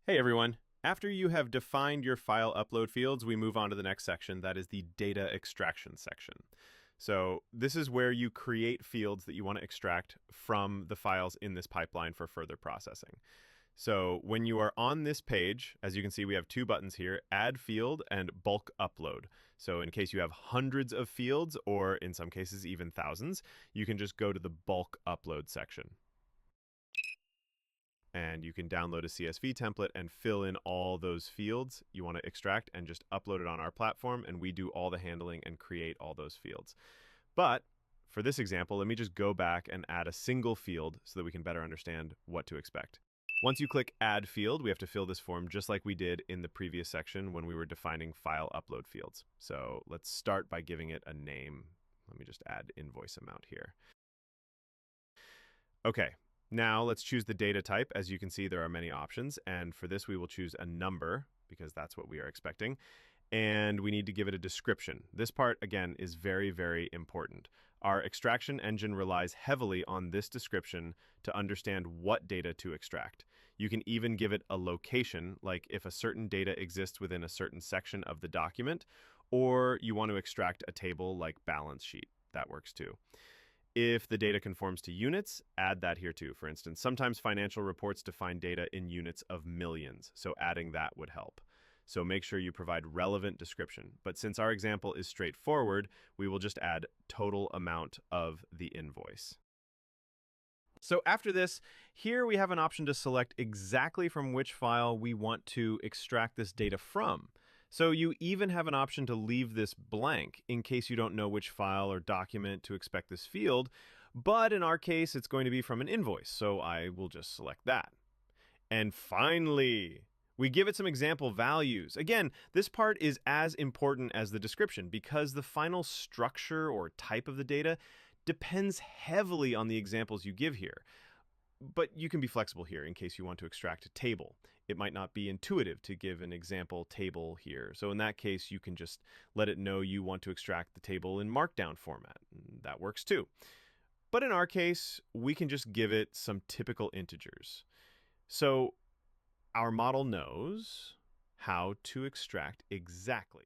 Hey everyone. After you have defined your file upload fields, we move on to the next section. That is the data extraction section. So this is where you create fields that you want to extract from the files in this pipeline for further processing. So when you are on this page, as you can see, we have two buttons here, add field and bulk upload. So in case you have hundreds of fields, or in some cases even thousands, you can just go to the bulk upload section. And you can download a CSV template and fill in all those fields you want to extract and just upload it on our platform, and we do all the handling and create all those fields. But for this example, let me just go back and add a single field so that we can better understand what to expect. Once you click Add Field, we have to fill this form just like we did in the previous section when we were defining file upload fields. So let's start by giving it a name. Let me just add invoice amount here. Okay. Now let's choose the data type. As you can see, there are many options. And for this, we will choose a number because that's what we are expecting. And we need to give it a description. This part, again, is very, very important. Our extraction engine relies heavily on this description to understand what data to extract. You can even give it a location, like if a certain data exists within a certain section of the document, or you want to extract a table like balance sheet. That works too. If the data conforms to units, add that here too. For instance, sometimes financial reports define data in units of millions, so adding that would help. So make sure you provide relevant description. But since our example is straightforward, we will just add total amount of the invoice. So after this, here we have an option to select exactly from which file we want to extract this data from. So you even have an option to leave this blank in case you don't know which file or document to expect this field. But in our case, it's going to be from an invoice, so I will just select that. And finally, we give it some example values. Again, this part is as important as the description because the final structure or type of the data depends heavily on the examples you give here. But you can be flexible here in case you want to extract a table. It might not be intuitive to give an example table here. So in that case, you can just let it know you want to extract the table in Markdown format. That works too. But in our case, we can just give it some typical integers. So our model knows how to extract exactly